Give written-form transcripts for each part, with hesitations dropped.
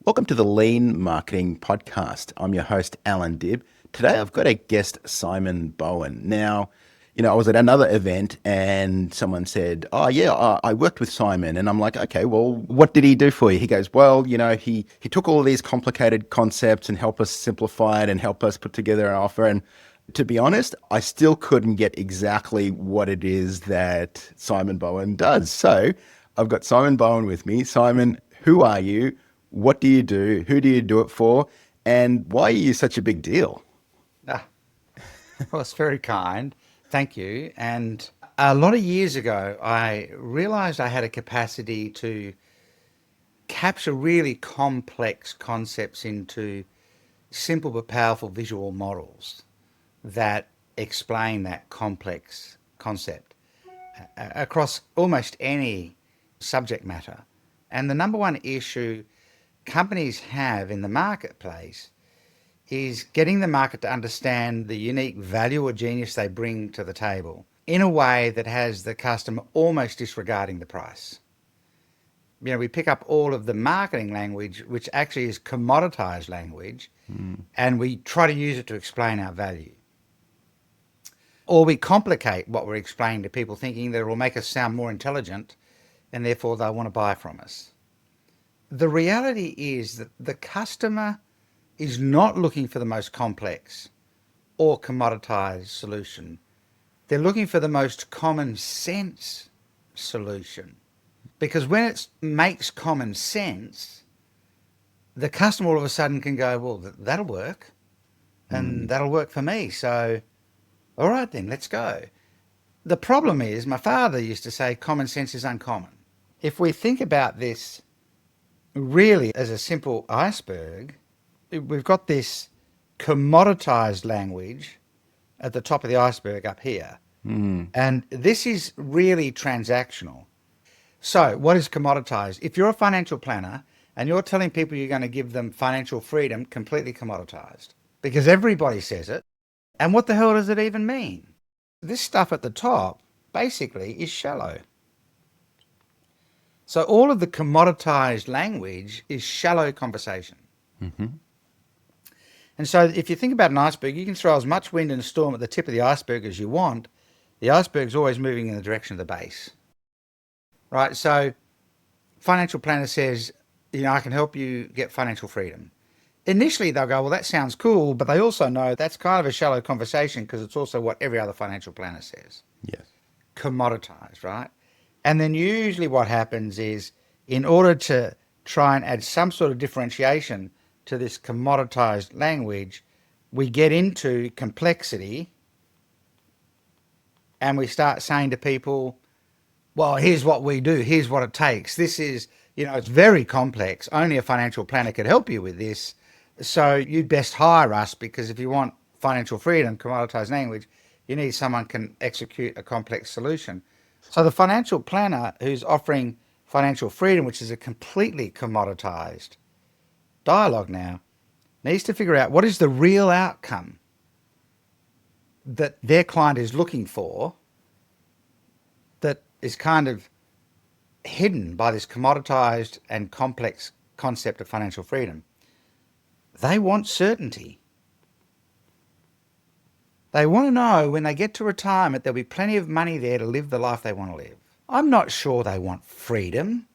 Welcome to the Lean Marketing Podcast. I'm your host, Allan. Today I've got a guest, Simon Bowen. Now, I was at another event and someone said, "Oh, yeah, I worked with Simon." And I'm like, "Okay, well, what did he do for you?" He goes, "Well, he took all of these complicated concepts and helped us simplify it and help us put together an offer." And to be honest, I still couldn't get exactly what it is that Simon Bowen does. So I've got Simon Bowen with me. Simon, who are you? What do you do? Who do you do it for? And why are you such a big deal? Ah, well, it's very kind. Thank you. And a lot of years ago, I realized I had a capacity to capture really complex concepts into simple but powerful visual models that explain that complex concept across almost any subject matter. And the number one issue companies have in the marketplace is getting the market to understand the unique value or genius they bring to the table in a way that has the customer almost disregarding the price. We pick up all of the marketing language, which actually is commoditized language, and we try to use it to explain our value. Or we complicate what we're explaining to people, thinking that it will make us sound more intelligent and therefore they'll want to buy from us. The reality is that the customer is not looking for the most complex or commoditized solution. They're looking for the most common sense solution. Because when it makes common sense, the customer all of a sudden can go, well, that'll work and Mm. that'll work for me. So, all right, then let's go. The problem is, my father used to say, common sense is uncommon. If we think about this really as a simple iceberg, we've got this commoditized language at the top of the iceberg up here. Mm. And this is really transactional. So, what is commoditized? If you're a financial planner and you're telling people you're going to give them financial freedom, completely commoditized because everybody says it. And what the hell does it even mean? This stuff at the top basically is shallow. So, all of the commoditized language is shallow conversation. Mm-hmm. And so if you think about an iceberg, you can throw as much wind and storm at the tip of the iceberg as you want. The iceberg's always moving in the direction of the base, right? So financial planner says, I can help you get financial freedom. Initially, they'll go, well, that sounds cool, but they also know that's kind of a shallow conversation because it's also what every other financial planner says. Yes. Commoditized, right? And then usually what happens is in order to try and add some sort of differentiation to this commoditized language, we get into complexity and we start saying to people, well, here's what we do, here's what it takes. This is, it's very complex. Only a financial planner could help you with this. So you'd best hire us because if you want financial freedom, commoditized language, you need someone can execute a complex solution. So the financial planner who's offering financial freedom, which is a completely commoditized dialogue now, needs to figure out what is the real outcome that their client is looking for that is kind of hidden by this commoditized and complex concept of financial freedom. They want certainty. They want to know when they get to retirement, there'll be plenty of money there to live the life they want to live. I'm not sure they want freedom.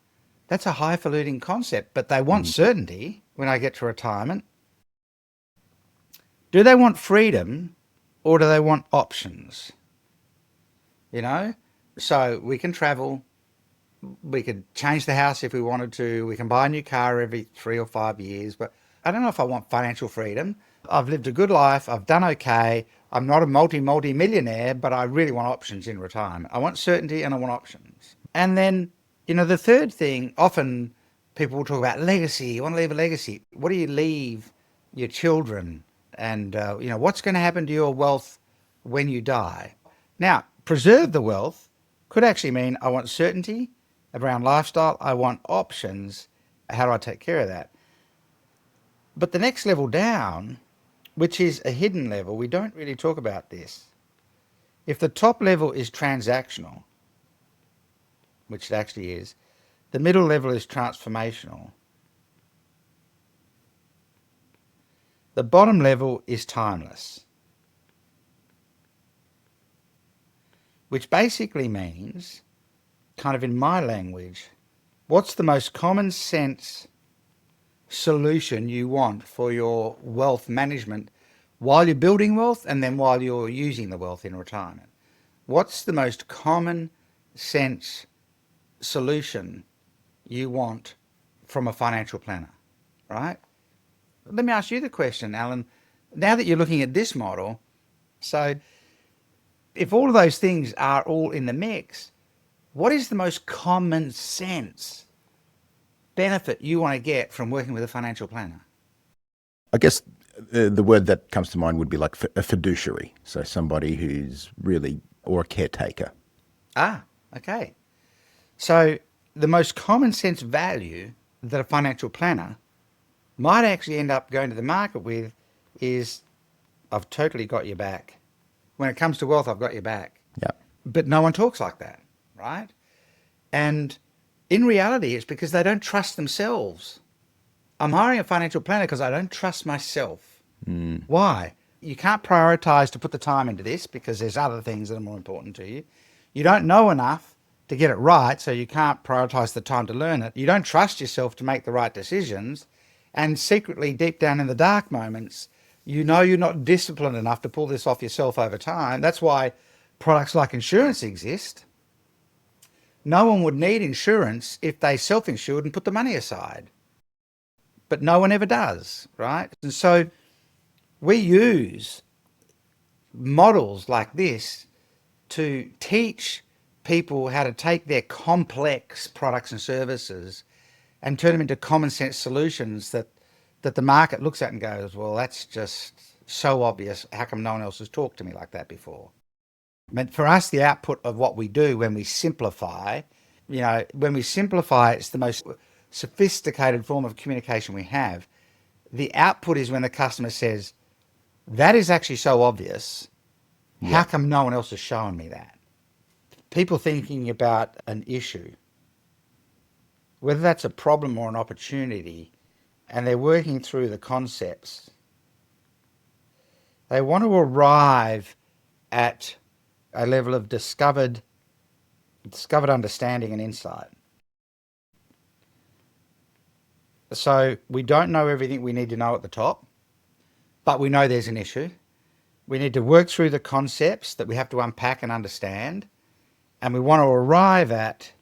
That's a highfalutin concept, but they want Mm. certainty when I get to retirement. Do they want freedom or do they want options? You know? So we can travel, we could change the house if we wanted to, we can buy a new car every 3 or 5 years, but I don't know if I want financial freedom. I've lived a good life, I've done okay, I'm not a multi millionaire, but I really want options in retirement. I want certainty and I want options. And then, the third thing, often people will talk about legacy. You want to leave a legacy. What do you leave your children? And, what's going to happen to your wealth when you die? Now, preserve the wealth could actually mean I want certainty around lifestyle. I want options. How do I take care of that? But the next level down, which is a hidden level, we don't really talk about this. If the top level is transactional, which it actually is, the middle level is transformational. The bottom level is timeless, which basically means, kind of in my language, what's the most common sense solution you want for your wealth management while you're building wealth and then while you're using the wealth in retirement? What's the most common sense solution you want from a financial planner, right? Let me ask you the question, Alan. Now that you're looking at this model, so if all of those things are all in the mix, what is the most common sense benefit you want to get from working with a financial planner? I guess the word that comes to mind would be like a fiduciary. So somebody who's really, or a caretaker. Ah, okay. So the most common sense value that a financial planner might actually end up going to the market with is, I've totally got your back. When it comes to wealth, I've got your back. Yeah. But no one talks like that, right? And in reality, it's because they don't trust themselves. I'm hiring a financial planner because I don't trust myself. Why? You can't prioritize to put the time into this because there's other things that are more important to you. You don't know enough to get it right, so you can't prioritize the time to learn it. You don't trust yourself to make the right decisions. And secretly, deep down in the dark moments, you know you're not disciplined enough to pull this off yourself over time. That's why products like insurance exist. No one would need insurance if they self-insured and put the money aside. But no one ever does, right? And so we use models like this to teach people how to take their complex products and services and turn them into common sense solutions that the market looks at and goes, well, that's just so obvious. How come no one else has talked to me like that before? But for us, the output of what we do when we simplify, it's the most sophisticated form of communication we have. The output is when the customer says, that is actually so obvious. How come no one else has shown me that? People thinking about an issue, whether that's a problem or an opportunity, and they're working through the concepts, they want to arrive at a level of discovered understanding and insight. So we don't know everything we need to know at the top, but we know there's an issue. We need to work through the concepts that we have to unpack and understand, and we want to arrive at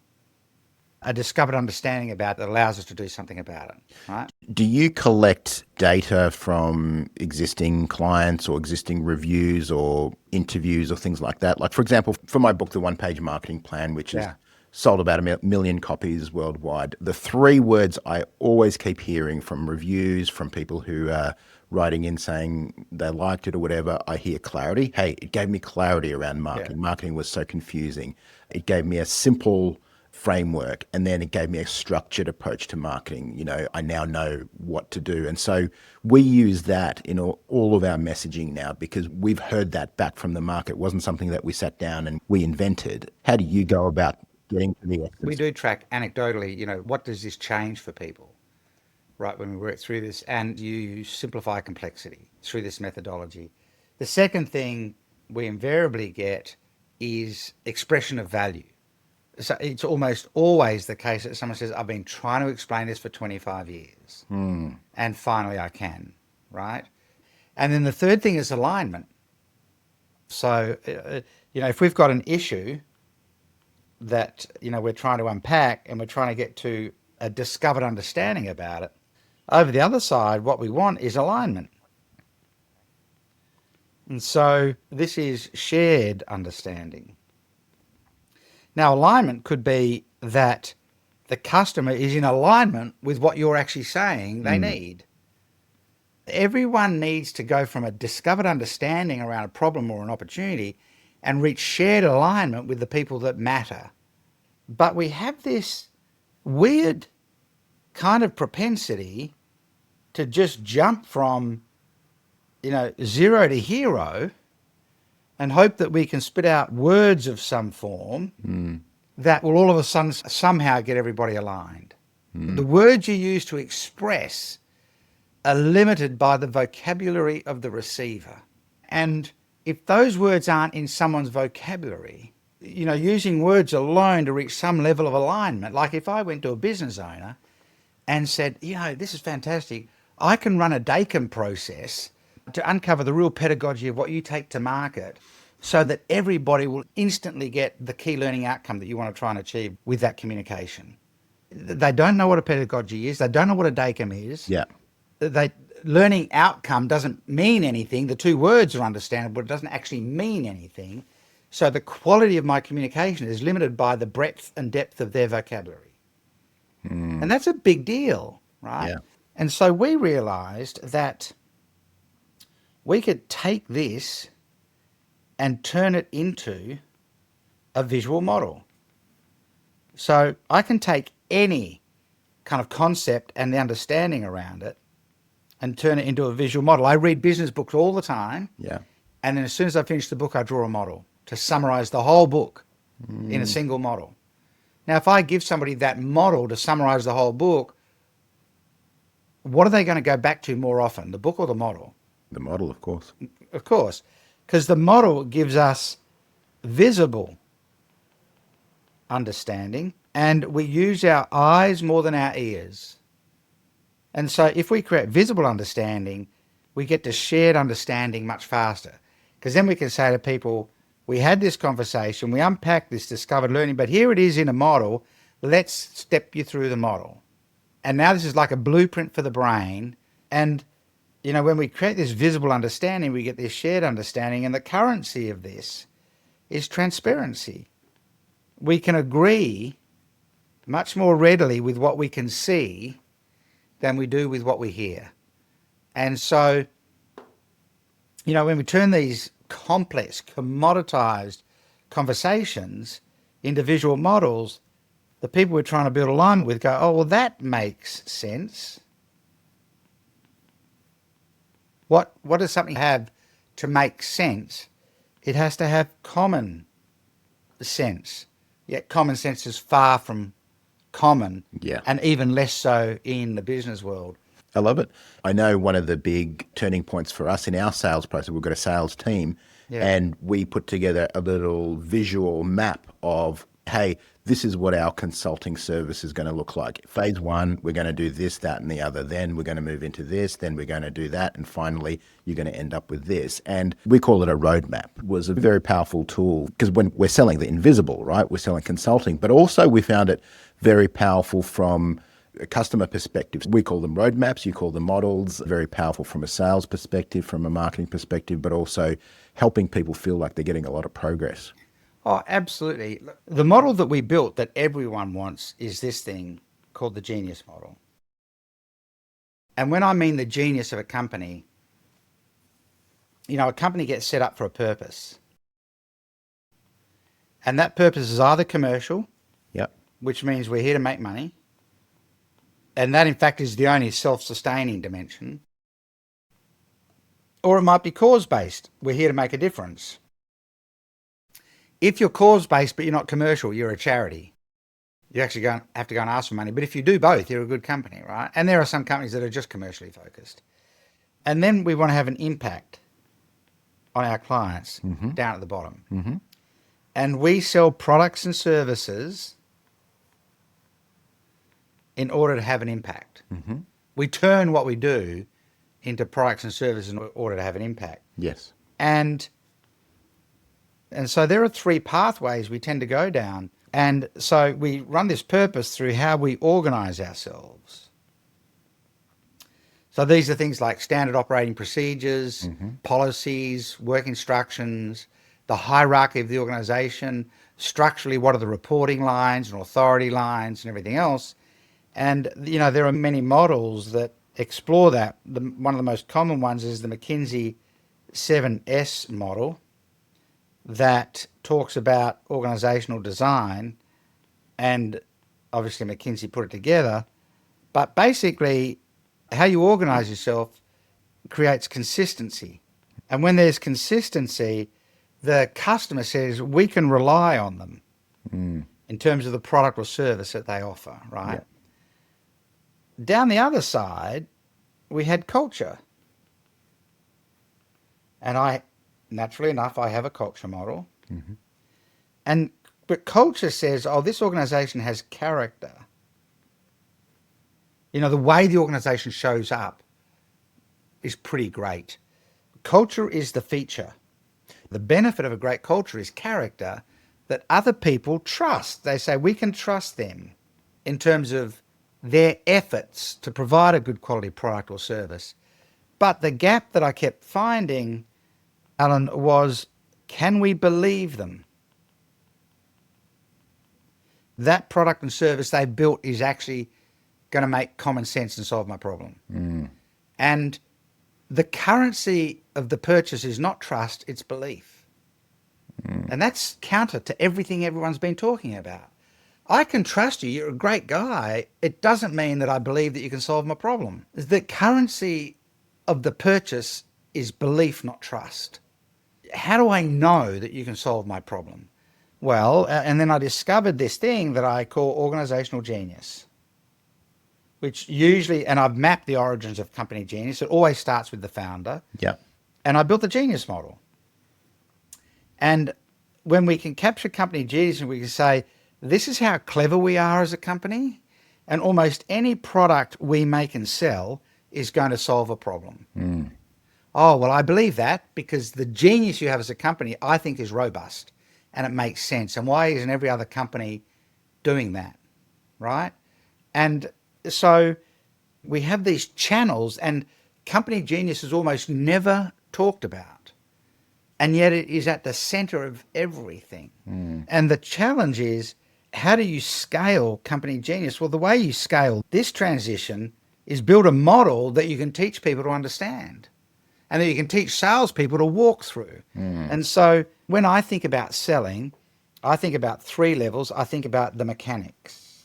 a discovered understanding about that allows us to do something about it, right? Do you collect data from existing clients or existing reviews or interviews or things like that? Like, for example, for my book, The One-Page Marketing Plan, which is sold about a million copies worldwide, the three words I always keep hearing from reviews, from people who are writing in saying they liked it or whatever, I hear clarity. Hey, it gave me clarity around marketing. Marketing was so confusing. It gave me a simple framework, and then it gave me a structured approach to marketing. You know, I now know what to do. And so we use that in all of our messaging now because we've heard that back from the market. It wasn't something that we sat down and we invented. How do you go about getting to the essence? We do track anecdotally, what does this change for people, right, when we work through this, and you simplify complexity through this methodology. The second thing we invariably get is expression of value. So it's almost always the case that someone says, I've been trying to explain this for 25 years and finally I can, right? And then the third thing is alignment. So, if we've got an issue that, we're trying to unpack and we're trying to get to a discovered understanding about it, over the other side, what we want is alignment. And so this is shared understanding. Now, alignment could be that the customer is in alignment with what you're actually saying they need. Everyone needs to go from a discovered understanding around a problem or an opportunity and reach shared alignment with the people that matter. But we have this weird kind of propensity to just jump from, zero to hero and hope that we can spit out words of some form that will all of a sudden somehow get everybody aligned. The words you use to express are limited by the vocabulary of the receiver. And if those words aren't in someone's vocabulary, using words alone to reach some level of alignment, like if I went to a business owner and said, this is fantastic, I can run a DACM process to uncover the real pedagogy of what you take to market so that everybody will instantly get the key learning outcome that you want to try and achieve with that communication. They don't know what a pedagogy is. They don't know what a DACM is. Yeah. Learning outcome doesn't mean anything. The two words are understandable, but it doesn't actually mean anything. So the quality of my communication is limited by the breadth and depth of their vocabulary. And that's a big deal, right? Yeah. And so we realized that we could take this and turn it into a visual model. So I can take any kind of concept and the understanding around it and turn it into a visual model. I read business books all the time. Yeah. And then as soon as I finish the book, I draw a model to summarize the whole book in a single model. Now, if I give somebody that model to summarize the whole book, what are they going to go back to more often, the book or the model? The model, of course. Of course, because the model gives us visible understanding, and we use our eyes more than our ears. And so if we create visible understanding, we get to shared understanding much faster. Because then we can say to people, we had this conversation, we unpacked this discovered learning, but here it is in a model. Let's step you through the model. And now this is like a blueprint for the brain. And, when we create this visible understanding, we get this shared understanding. And the currency of this is transparency. We can agree much more readily with what we can see than we do with what we hear. And so, when we turn these complex, commoditized conversations into visual models, the people we're trying to build alignment with go, oh, well, that makes sense. What does something have to make sense? It has to have common sense. Yet common sense is far from common, and even less so in the business world. I love it. I know one of the big turning points for us in our sales process, we've got a sales team, and we put together a little visual map of, hey, this is what our consulting service is going to look like. Phase 1, we're going to do this, that, and the other. Then we're going to move into this. Then we're going to do that. And finally, you're going to end up with this. And we call it a roadmap. It was a very powerful tool because when we're selling the invisible, right, we're selling consulting, but also we found it very powerful from a customer perspective. We call them roadmaps, you call them models, very powerful from a sales perspective, from a marketing perspective, but also helping people feel like they're getting a lot of progress. Oh, absolutely. The model that we built that everyone wants is this thing called the genius model. And when I mean the genius of a company, a company gets set up for a purpose. And that purpose is either commercial, which means we're here to make money. And that, in fact, is the only self-sustaining dimension. Or it might be cause-based. We're here to make a difference. If you're cause-based but you're not commercial, you're a charity. You actually have to go and ask for money. But if you do both, you're a good company, right? And there are some companies that are just commercially focused. And then we want to have an impact on our clients down at the bottom. And we sell products and services in order to have an impact. We turn what we do into products and services in order to have an impact. Yes. And so there are 3 pathways we tend to go down. And so we run this purpose through how we organize ourselves. So these are things like standard operating procedures, policies, work instructions, the hierarchy of the organization, structurally, what are the reporting lines and authority lines and everything else. And, there are many models that explore that. One of the most common ones is the McKinsey 7S model that talks about organizational design, and obviously McKinsey put it together. But basically, how you organize yourself creates consistency. And when there's consistency, the customer says we can rely on them in terms of the product or service that they offer, right? Down the other side, we had culture. And naturally enough, I have a culture model. But culture says, oh, this organization has character. The way the organization shows up is pretty great. Culture is the feature. The benefit of a great culture is character that other people trust. They say we can trust them in terms of their efforts to provide a good quality product or service. But the gap that I kept finding, Allan, was, can we believe them? That product and service they built is actually going to make common sense and solve my problem. And the currency of the purchase is not trust, it's belief. And that's counter to everything everyone's been talking about. I can trust you, you're a great guy. It doesn't mean that I believe that you can solve my problem. The currency of the purchase is belief, not trust. How do I know that you can solve my problem? Well, and then I discovered this thing that I call organizational genius, which usually, and I've mapped the origins of company genius. It always starts with the founder. Yeah. And I built the genius model. And when we can capture company genius and we can say, this is how clever we are as a company, and almost any product we make and sell is going to solve a problem. Oh, well, I believe that because the genius you have as a company, I think, is robust and it makes sense. And why isn't every other company doing that? Right? And so we have these channels, and company genius is almost never talked about. And yet it is at the center of everything. And the challenge is, how do you scale company genius? Well, the way you scale this transition is build a model that you can teach people to understand and that you can teach salespeople to walk through. And so when I think about selling, I think about 3 levels. I think about the mechanics.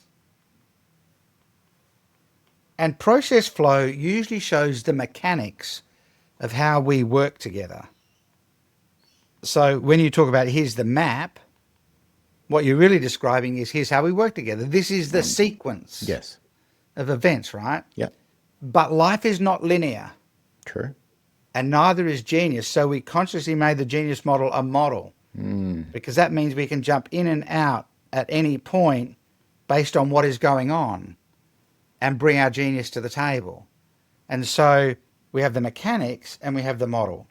And process flow usually shows the mechanics of how we work together. So when you talk about here's the map, what you're really describing is here's how we work together. This is the sequence Yes. of events, right? Yeah. But life is not linear, True. and neither is genius. So we consciously made the genius model a model, because that means we can jump in and out at any point based on what is going on and bring our genius to the table. And so we have the mechanics and we have the model.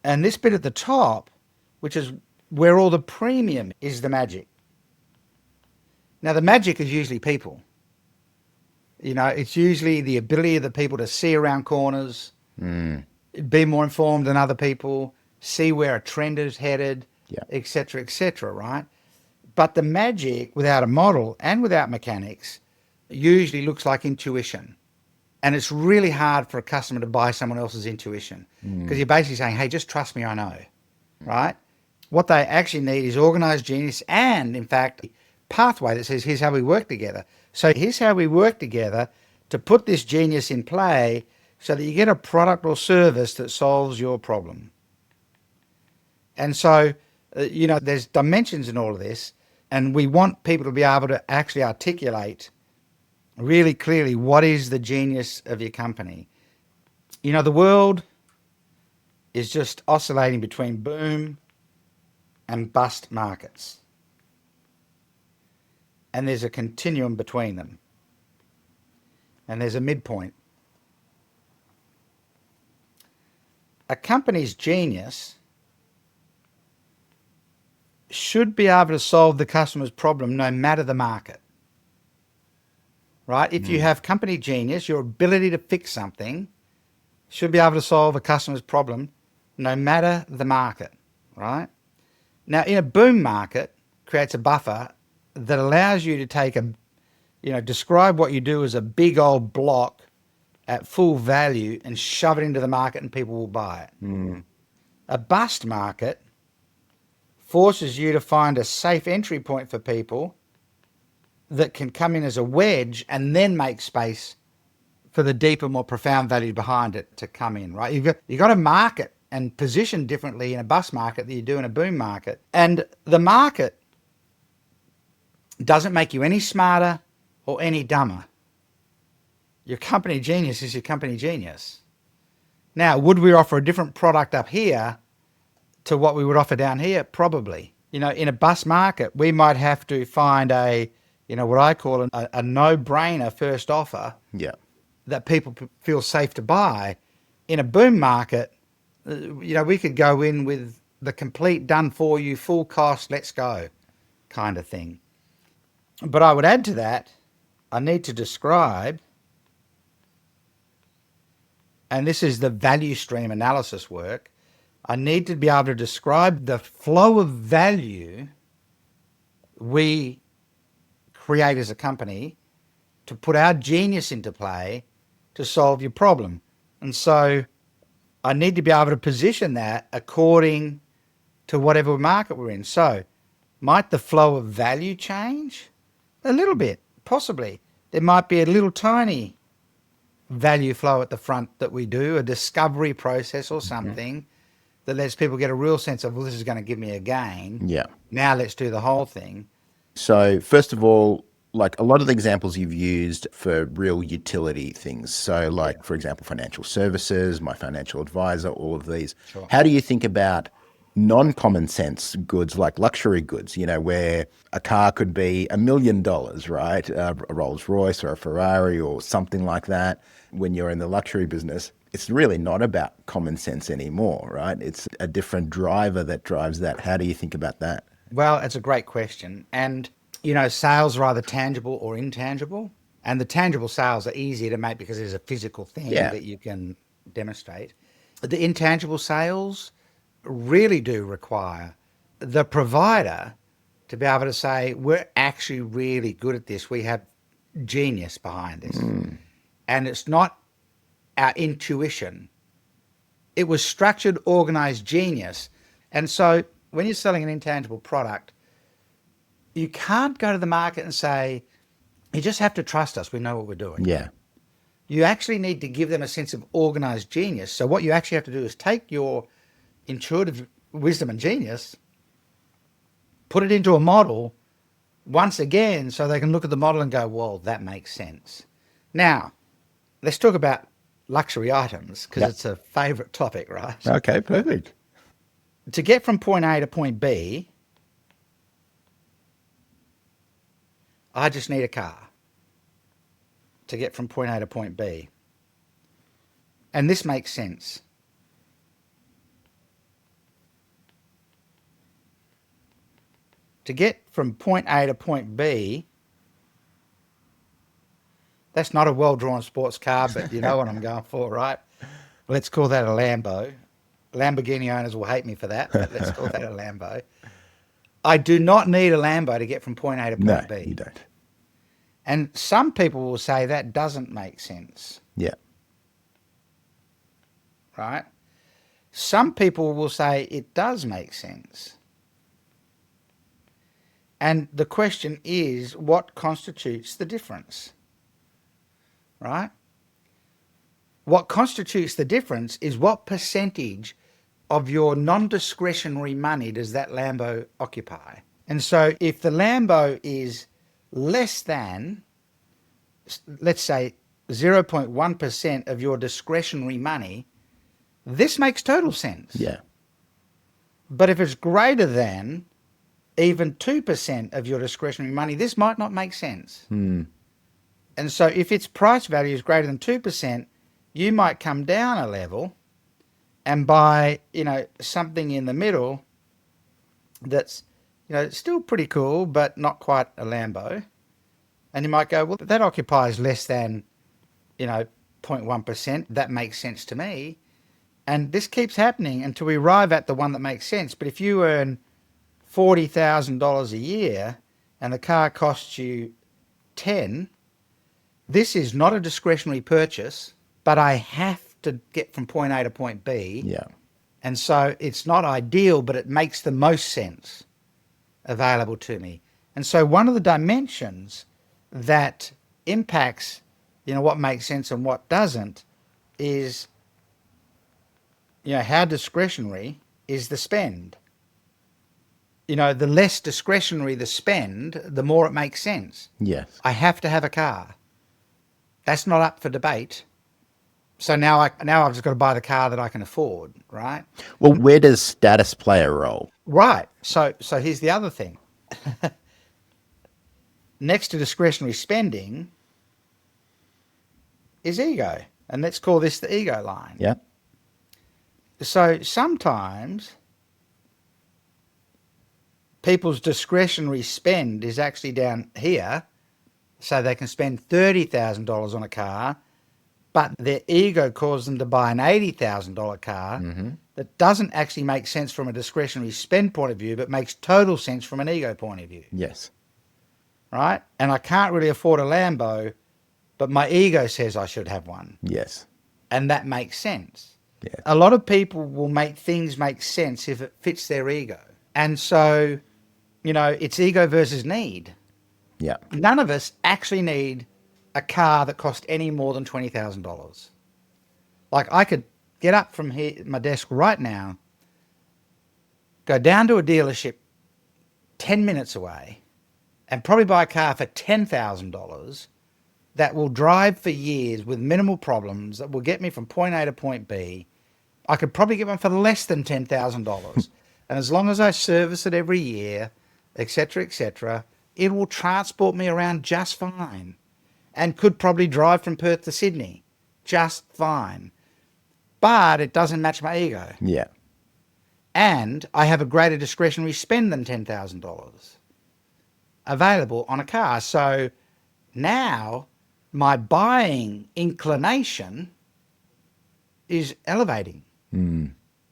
And this bit at the top, which is where all the premium is, the magic. Now, the magic is usually people. It's usually the ability of the people to see around corners, be more informed than other people, see where a trend is headed, et cetera, right? But the magic without a model and without mechanics usually looks like intuition. And it's really hard for a customer to buy someone else's intuition because you're basically saying, hey, just trust me, I know, right? What they actually need is organized genius and, in fact, pathway that says, here's how we work together. So here's how we work together to put this genius in play so that you get a product or service that solves your problem. And so, there's dimensions in all of this, and we want people to be able to actually articulate really clearly what is the genius of your company. The world is just oscillating between boom and bust markets. And there's a continuum between them. And there's a midpoint. A company's genius should be able to solve the customer's problem no matter the market. Right? If you have company genius, your ability to fix something should be able to solve a customer's problem no matter the market. Right? Now, in a boom market, creates a buffer that allows you to take describe what you do as a big old block at full value and shove it into the market and people will buy it. A bust market forces you to find a safe entry point for people that can come in as a wedge and then make space for the deeper, more profound value behind it to come in, right? You've got to market and position differently in a bust market than you do in a boom market. And the market doesn't make you any smarter or any dumber. Your company genius is your company genius. Now, would we offer a different product up here to what we would offer down here? Probably. In a bus market, we might have to find what I call a no-brainer first offer Yeah. that people feel safe to buy. In a boom market, we could go in with the complete done for you, full cost, let's go kind of thing. But I would add to that, I need to describe, and this is the value stream analysis work, I need to be able to describe the flow of value we create as a company to put our genius into play to solve your problem. And so I need to be able to position that according to whatever market we're in. So might the flow of value change? A little bit, possibly. There might be a little tiny value flow at the front that we do, a discovery process or something that lets people get a real sense of, well, this is going to give me a gain. Yeah. Now let's do the whole thing. So first of all, like a lot of the examples you've used for real utility things. So like, for example, financial services, my financial advisor, all of these. Sure. How do you think about non-common sense goods like luxury goods, where a car could be $1 million, right? A Rolls Royce or a Ferrari or something like that. When you're in the luxury business, it's really not about common sense anymore, right? It's a different driver that drives that. How do you think about that? Well, it's a great question. And, sales are either tangible or intangible. And the tangible sales are easier to make because there's a physical thing that you can demonstrate. The intangible sales really do require the provider to be able to say, we're actually really good at this. We have genius behind this. And it's not our intuition. It was structured, organized genius. And so when you're selling an intangible product, you can't go to the market and say, you just have to trust us. We know what we're doing. Yeah. You actually need to give them a sense of organized genius. So what you actually have to do is take your intuitive wisdom and genius, put it into a model once again so they can look at the model and go, well, that makes sense. Now, let's talk about luxury items because it's a favorite topic, right? Okay, perfect. To get from point A to point B, I just need a car to get from point A to point B. And this makes sense. To get from point A to point B, that's not a well-drawn sports car, but you know what I'm going for, right? Let's call that a Lambo. Lamborghini owners will hate me for that, but let's call that a Lambo. I do not need a Lambo to get from point A to point B. No, you don't. And some people will say that doesn't make sense. Yeah. Right? Some people will say it does make sense. And the question is, what constitutes the difference? Right? What constitutes the difference is what percentage of your non-discretionary money does that Lambo occupy? And so if the Lambo is less than, let's say, 0.1% of your discretionary money, this makes total sense. Yeah. But if it's greater than even 2% of your discretionary money, this might not make sense. And so if its price value is greater than 2%, you might come down a level and buy, something in the middle that's, still pretty cool, but not quite a Lambo. And you might go, well, that occupies less than, 0.1%. That makes sense to me. And this keeps happening until we arrive at the one that makes sense. But if you earn $40,000 a year and the car costs you 10, this is not a discretionary purchase, but I have to get from point A to point B. Yeah. And so it's not ideal, but it makes the most sense available to me. And so one of the dimensions that impacts, what makes sense and what doesn't is, how discretionary is the spend. The less discretionary the spend, the more it makes sense. Yes. I have to have a car. That's not up for debate. So now I've just got to buy the car that I can afford, right? Well, where does status play a role? Right. So here's the other thing. Next to discretionary spending is ego. And let's call this the ego line. Yeah. So sometimes people's discretionary spend is actually down here, so they can spend $30,000 on a car, but their ego causes them to buy an $80,000 car that doesn't actually make sense from a discretionary spend point of view, but makes total sense from an ego point of view, Yes. right? And I can't really afford a Lambo, but my ego says I should have one, Yes. and that makes sense. Yeah. A lot of people will make things make sense if it fits their ego. And so, it's ego versus need. Yeah. None of us actually need a car that costs any more than $20,000. Like, I could get up from here, my desk right now, go down to a dealership 10 minutes away, and probably buy a car for $10,000 that will drive for years with minimal problems, that will get me from point A to point B. I could probably get one for less than $10,000. And as long as I service it every year, etc., it will transport me around just fine, and could probably drive from Perth to Sydney just fine. But it doesn't match my ego. Yeah. And I have a greater discretionary spend than $10,000 available on a car. So now my buying inclination is elevating.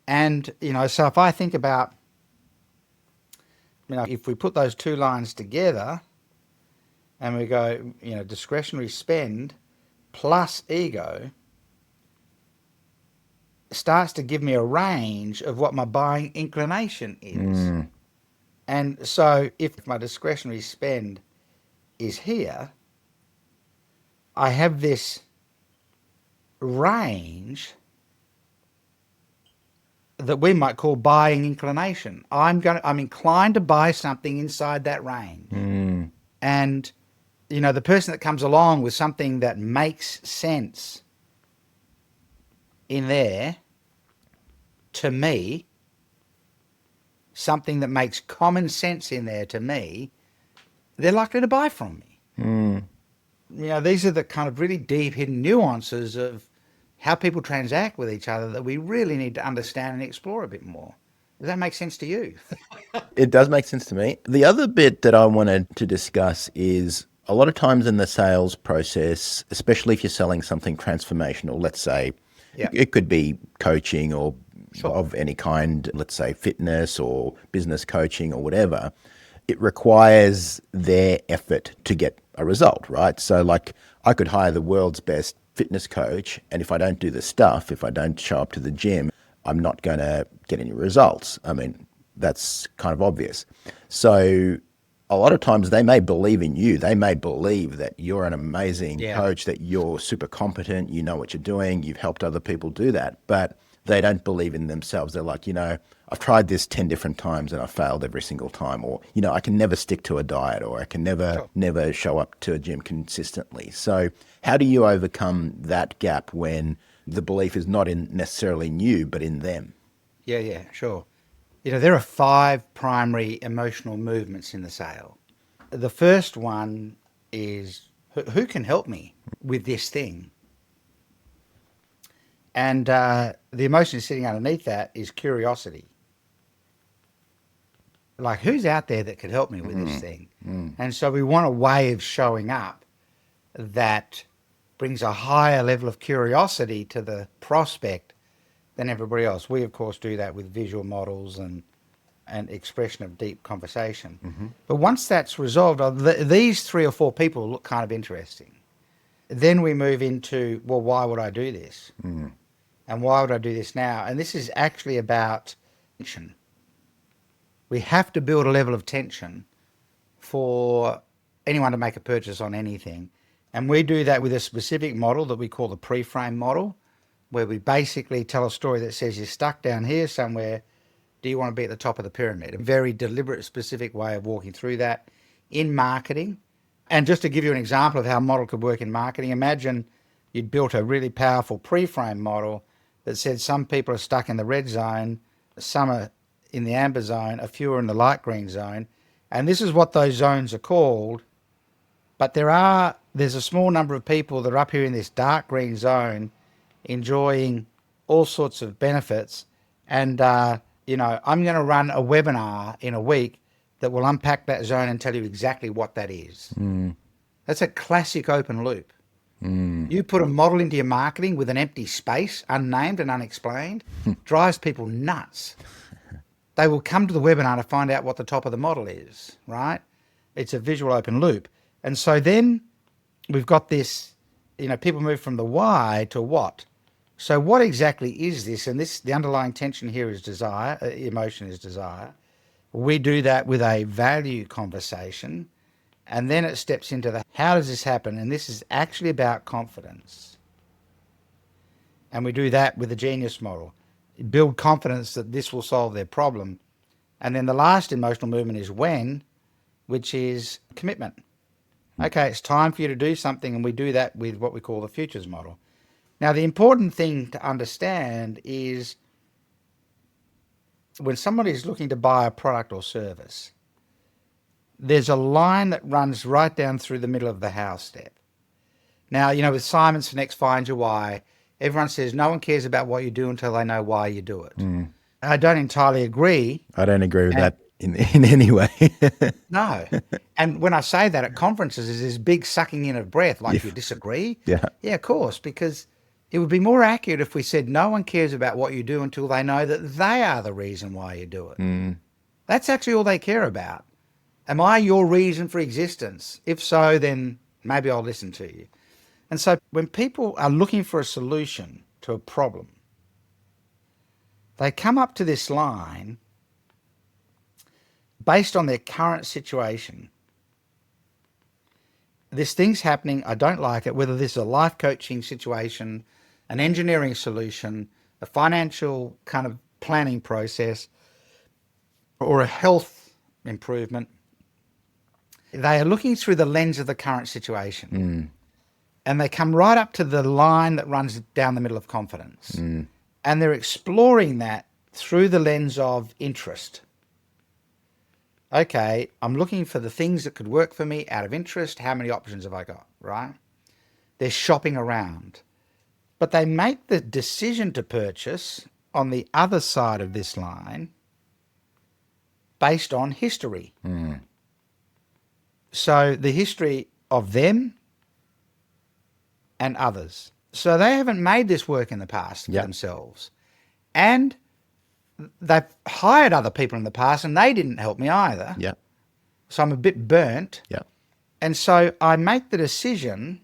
And, so if I think about, if we put those two lines together and we go, discretionary spend plus ego, starts to give me a range of what my buying inclination is. And so if my discretionary spend is here, I have this range that we might call buying inclination. I'm inclined to buy something inside that range. And the person that comes along with something that makes sense in there, to me, something that makes common sense in there to me, they're likely to buy from me. These are the kind of really deep hidden nuances of how people transact with each other that we really need to understand and explore a bit more. Does that make sense to you? It does make sense to me. The other bit that I wanted to discuss is a lot of times in the sales process, especially if you're selling something transformational, let's say Yeah. it could be coaching or Sure. of any kind, let's say fitness or business coaching or whatever, it requires their effort to get a result, right? So like I could hire the world's best fitness coach, and if I don't do the stuff, if I don't show up to the gym, I'm not going to get any results. I mean, that's kind of obvious. So a lot of times they may believe in you. They may believe that you're an amazing Yeah. coach, that you're super competent, you know what you're doing, you've helped other people do that, but they don't believe in themselves. They're like, I've tried this 10 different times and I failed every single time, or, I can never stick to a diet, or I can never show up to a gym consistently. So how do you overcome that gap when the belief is not in necessarily in you, but in them? Yeah, sure. There are 5 primary emotional movements in the sale. The first one is, who can help me with this thing? And the emotion sitting underneath that is curiosity. Like, who's out there that could help me with this thing? And so we want a way of showing up that brings a higher level of curiosity to the prospect than everybody else. We, of course, do that with visual models and expression of deep conversation. But once that's resolved, these 3 or 4 people look kind of interesting. Then we move into, well, why would I do this? And why would I do this now? And this is actually about tension. We have to build a level of tension for anyone to make a purchase on anything. And we do that with a specific model that we call the pre-frame model, where we basically tell a story that says you're stuck down here somewhere. Do you want to be at the top of the pyramid? A very deliberate, specific way of walking through that. In marketing, And just to give you an example of how a model could work in marketing, imagine you'd built a really powerful pre-frame model that said some people are stuck in the red zone, some are in the amber zone, a few are in the light green zone. And this is what those zones are called. But there's a small number of people that are up here in this dark green zone enjoying all sorts of benefits. And, I'm going to run a webinar in a week that will unpack that zone and tell you exactly what that is. That's a classic open loop. You put a model into your marketing with an empty space, unnamed and unexplained, drives people nuts. They will come to the webinar to find out what the top of the model is, right? It's a visual open loop. And so then we've got this, people move from the why to what. So what exactly is this? And the underlying tension here is desire, emotion is desire. We do that with a value conversation. And then it steps into how does this happen? And this is actually about confidence. And we do that with the genius model. Build confidence that this will solve their problem. And then the last emotional movement is when, which is commitment. Okay, it's time for you to do something, and we do that with what we call the futures model. Now, the important thing to understand is when somebody is looking to buy a product or service, there's a line that runs right down through the middle of the how step. Now, with Simon Sinek's Find Your Why, everyone says no one cares about what you do until they know why you do it. I don't entirely agree. I don't agree with that in any way. No. And when I say that at conferences, there's this big sucking in of breath, like you disagree? Yeah. Yeah, of course, because it would be more accurate if we said no one cares about what you do until they know that they are the reason why you do it. That's actually all they care about. Am I your reason for existence? If so, then maybe I'll listen to you. And so when people are looking for a solution to a problem, they come up to this line based on their current situation. This thing's happening, I don't like it, whether this is a life coaching situation, an engineering solution, a financial kind of planning process, or a health improvement. They are looking through the lens of the current situation. And they come right up to the line that runs down the middle of confidence. And they're exploring that through the lens of interest. Okay, I'm looking for the things that could work for me out of interest. How many options have I got, right? They're shopping around. But they make the decision to purchase on the other side of this line based on history. So the history of them and others. So they haven't made this work in the past for themselves. And they've hired other people in the past and they didn't help me either. So I'm a bit burnt. And so I make the decision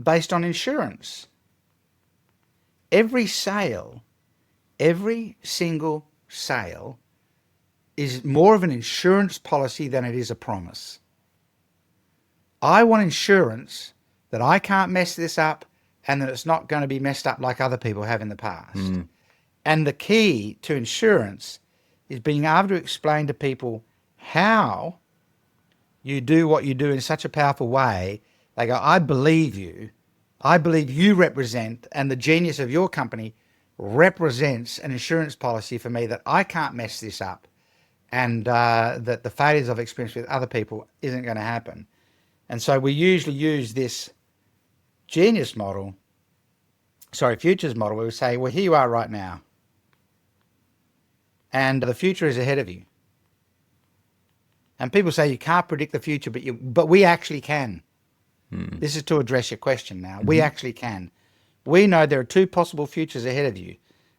based on insurance. Every sale, every single sale is more of an insurance policy than it is a promise. I want insurance that I can't mess this up and that it's not going to be messed up like other people have in the past. And the key to insurance is being able to explain to people how you do what you do in such a powerful way. They go, I believe you. I believe you represent, and the genius of your company represents an insurance policy for me that I can't mess this up, and that the failures I've experienced with other people isn't going to happen. And so we usually use this futures model, where we say, well, here you are right now. And the future is ahead of you. And people say you can't predict the future, but we actually can. This is to address your question now. We actually can. We know there are two possible futures ahead of you.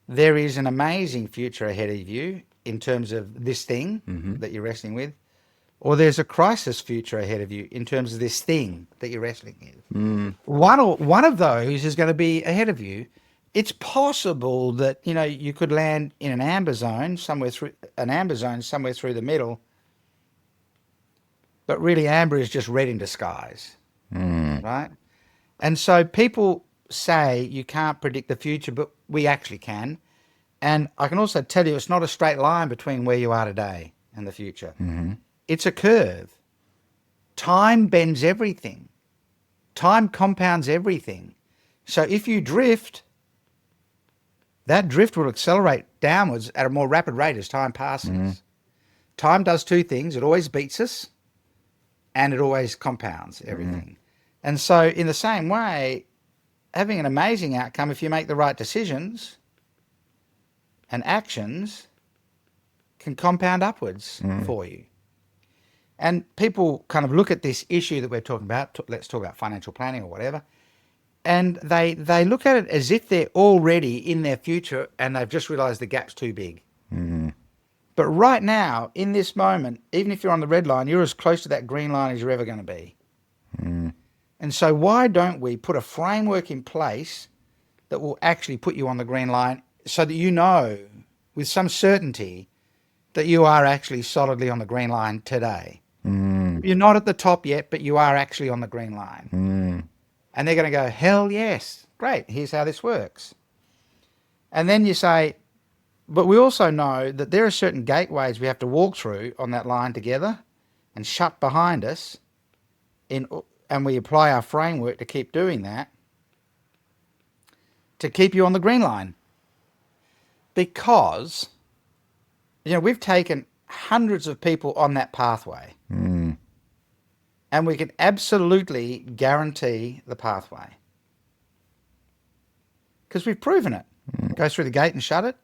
There is an amazing future ahead of you in terms of this thing that you're wrestling with, or there's a crisis future ahead of you in terms of this thing that you're wrestling with. One of those is going to be ahead of you. It's possible that you could land in an amber zone somewhere through the middle, but really amber is just red in disguise, right? And so people say you can't predict the future, but we actually can. And I can also tell you it's not a straight line between where you are today and the future. It's a curve. time bends everything. Time compounds everything. So if you drift, that drift will accelerate downwards at a more rapid rate as time passes. Time does two things. It always beats us, and it always compounds everything. And so in the same way, having an amazing outcome if you make the right decisions and actions can compound upwards for you. And people kind of look at this issue that we're talking about, let's talk about financial planning or whatever, and they look at it as if they're already in their future and they've just realized the gap's too big. But right now, in this moment, even if you're on the red line, you're as close to that green line as you're ever going to be. And so why don't we put a framework in place that will actually put you on the green line so that you know with some certainty that you are actually solidly on the green line today. You're not at the top yet, but you are actually on the green line. And they're going to go, hell yes, great, here's how this works. And then you say, but we also know that there are certain gateways we have to walk through on that line together and shut behind us, and we apply our framework to keep doing that, to keep you on the green line. Because, we've taken hundreds of people on that pathway. And we can absolutely guarantee the pathway. Because we've proven it. Go through the gate and shut it.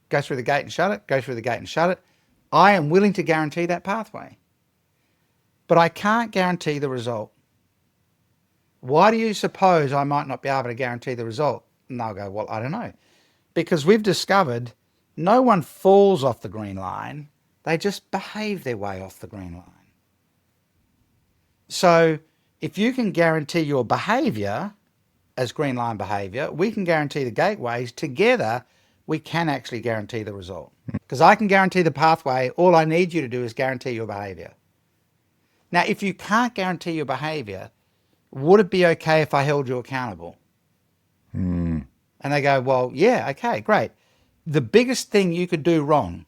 Go through the gate and shut it. Go through the gate and shut it. I am willing to guarantee that pathway. But I can't guarantee the result. Why do you suppose I might not be able to guarantee the result? And they'll go, well, I don't know. Because we've discovered no one falls off the green line. They just behave their way off the green line. So if you can guarantee your behavior as green line behavior, we can guarantee the gateways. Together, we can actually guarantee the result. Because I can guarantee the pathway. All I need you to do is guarantee your behavior. Now, if you can't guarantee your behavior, would it be okay if I held you accountable? And they go, well, yeah, okay, great. The biggest thing you could do wrong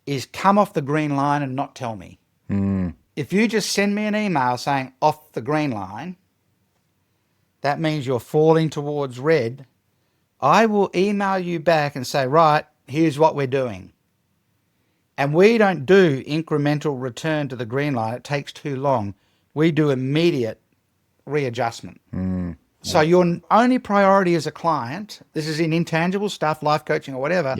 is come off the green line and not tell me. If you just send me an email saying off the green line, that means you're falling towards red. I will email you back and say, right, here's what we're doing. And we don't do incremental return to the green line. It takes too long. We do immediate readjustment. So your only priority as a client, this is in intangible stuff, life coaching or whatever,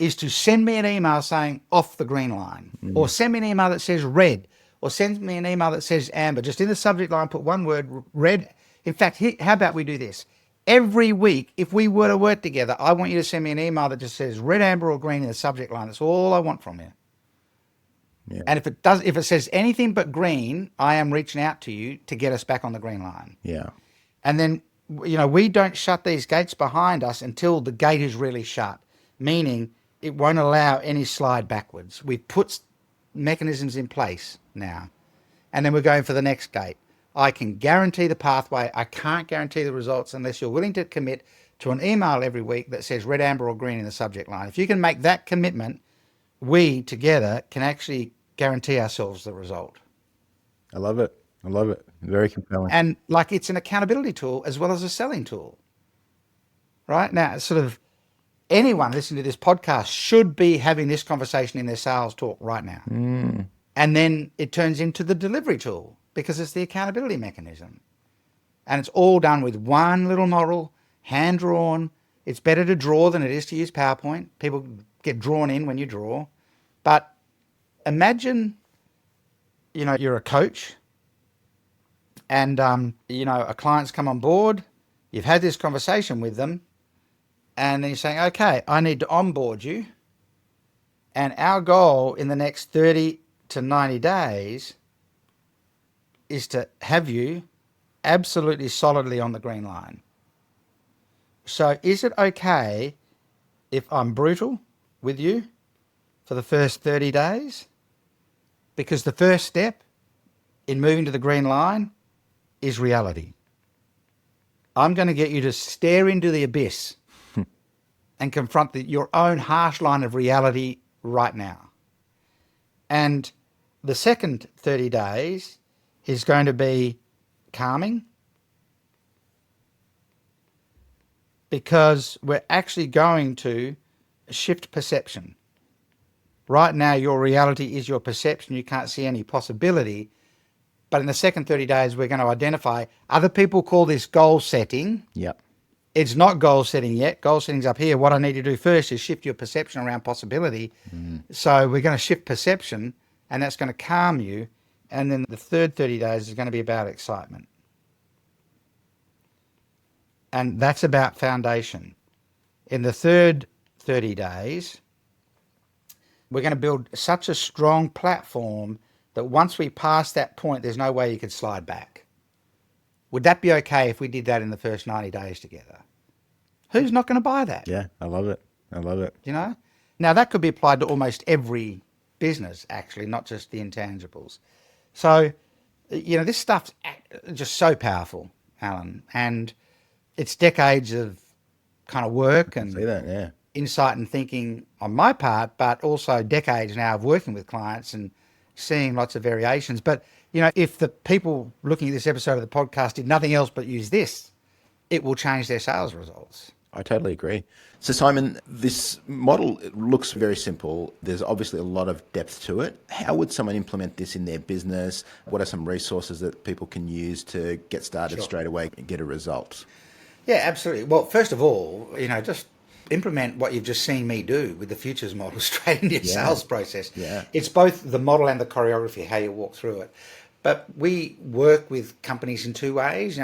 is to send me an email saying off the green line, or send me an email that says red, or send me an email that says amber. Just in the subject line, put one word, red. In fact, how about we do this? Every week, if we were to work together, I want you to send me an email that just says red, amber, or green in the subject line. That's all I want from you. And if it says anything but green, I am reaching out to you to get us back on the green line. And then, we don't shut these gates behind us until the gate is really shut, meaning it won't allow any slide backwards. We've put mechanisms in place now, and then we're going for the next gate. I can guarantee the pathway. I can't guarantee the results unless you're willing to commit to an email every week that says red, amber, or green in the subject line. If you can make that commitment, we together can actually guarantee ourselves the result. I love it. I love it. Very compelling. And it's an accountability tool as well as a selling tool. Right now, sort of anyone listening to this podcast should be having this conversation in their sales talk right now. And then it turns into the delivery tool because it's the accountability mechanism. And it's all done with one little model, hand drawn. It's better to draw than it is to use PowerPoint. People get drawn in when you draw. But imagine, you're a coach and, a client's come on board. You've had this conversation with them. And then you're saying, okay, I need to onboard you. And our goal in the next 30 to 90 days is to have you absolutely solidly on the green line. So is it okay if I'm brutal with you for the first 30 days? Because the first step in moving to the green line is reality. I'm going to get you to stare into the abyss and confront your own harsh line of reality right now. And The second 30 days is going to be calming, because we're actually going to shift perception. Right now, your reality is your perception. You can't see any possibility. But in the second 30 days, we're going to identify, other people call this goal setting. Yep. It's not goal setting yet. Goal setting's up here. What I need to do first is shift your perception around possibility. So we're going to shift perception, and that's going to calm you. And then the third 30 days is going to be about excitement. And that's about foundation. In the third 30 days, we're going to build such a strong platform that once we pass that point, there's no way you could slide back. Would that be okay if we did that in the first 90 days together? Who's not going to buy that? Yeah, I love it. I love it. You know? Now, that could be applied to almost every business, actually, not just the intangibles. So, this stuff's just so powerful, Allan. And it's decades of kind of work and See that, yeah. insight and thinking on my part, but also decades now of working with clients and seeing lots of variations. But, if the people looking at this episode of the podcast did nothing else but use this, it will change their sales results. I totally agree. So, Simon, this model looks very simple. There's obviously a lot of depth to it. How would someone implement this in their business? What are some resources that people can use to get started straight away and get a result? Yeah, absolutely. Well, first of all, just implement what you've just seen me do with the futures model straight into your sales process. Yeah. It's both the model and the choreography, how you walk through it. But we work with companies in two ways.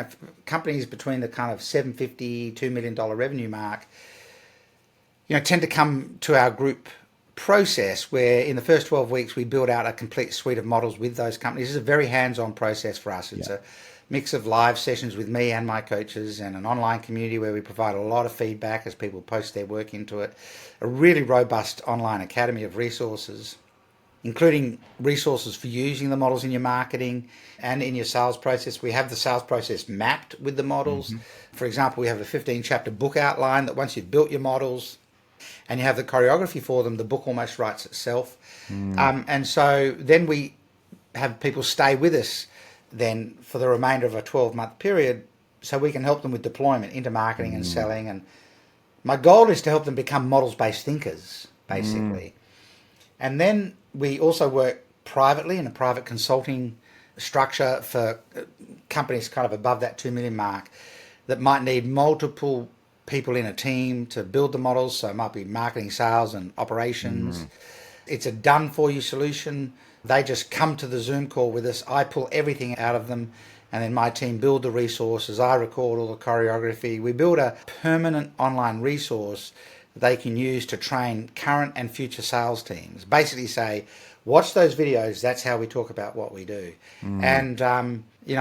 Companies between the kind of $750, $2 million revenue mark, tend to come to our group process where in the first 12 weeks we build out a complete suite of models with those companies. It's a very hands-on process for us. It's a mix of live sessions with me and my coaches and an online community where we provide a lot of feedback as people post their work into it. A really robust online academy of resources, including resources for using the models in your marketing and in your sales process. We have the sales process mapped with the models. For example, we have a 15-chapter book outline that once you've built your models and you have the choreography for them, the book almost writes itself. And so then we have people stay with us then for the remainder of a 12-month period so we can help them with deployment into marketing and selling. And my goal is to help them become models-based thinkers, basically. And then we also work privately in a private consulting structure for companies kind of above that 2 million mark that might need multiple people in a team to build the models. So it might be marketing, sales, and operations. It's a done-for-you solution. They just come to the Zoom call with us. I pull everything out of them, and then my team build the resources. I record all the choreography. We build a permanent online resource they can use to train current and future sales teams. Basically say, watch those videos. That's how we talk about what we do. And,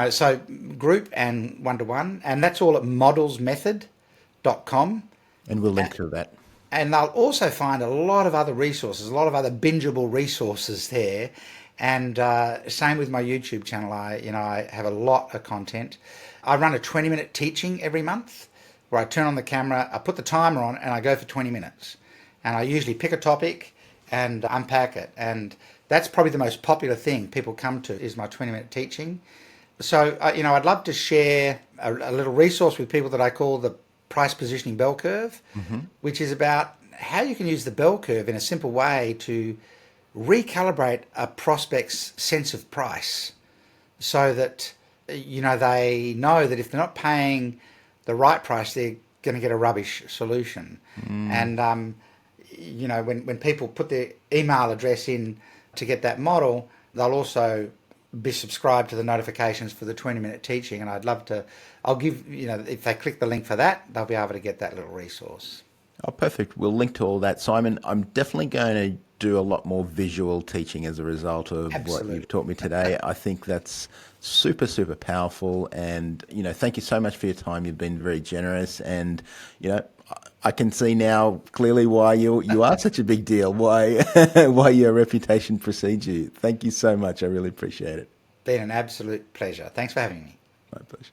so group and one-to-one. And that's all at modelsmethod.com. And we'll link to that. And they'll also find a lot of other resources, a lot of other bingeable resources there. And same with my YouTube channel. I have a lot of content. I run a 20-minute teaching every month, where I turn on the camera, I put the timer on, and I go for 20 minutes. And I usually pick a topic and unpack it. And that's probably the most popular thing people come to is my 20-minute teaching. So, I'd love to share a little resource with people that I call the price positioning bell curve, which is about how you can use the bell curve in a simple way to recalibrate a prospect's sense of price so that, they know that if they're not paying the right price, they're going to get a rubbish solution. And, when people put their email address in to get that model, they'll also be subscribed to the notifications for the 20-minute teaching. And I'll give, if they click the link for that, they'll be able to get that little resource. Oh, perfect. We'll link to all that. Simon, I'm definitely going to do a lot more visual teaching as a result of what you've taught me today. I think that's super, super powerful. And, thank you so much for your time. You've been very generous. And, I can see now clearly why you are such a big deal, why your reputation precedes you. Thank you so much. I really appreciate it. Been an absolute pleasure. Thanks for having me. My pleasure.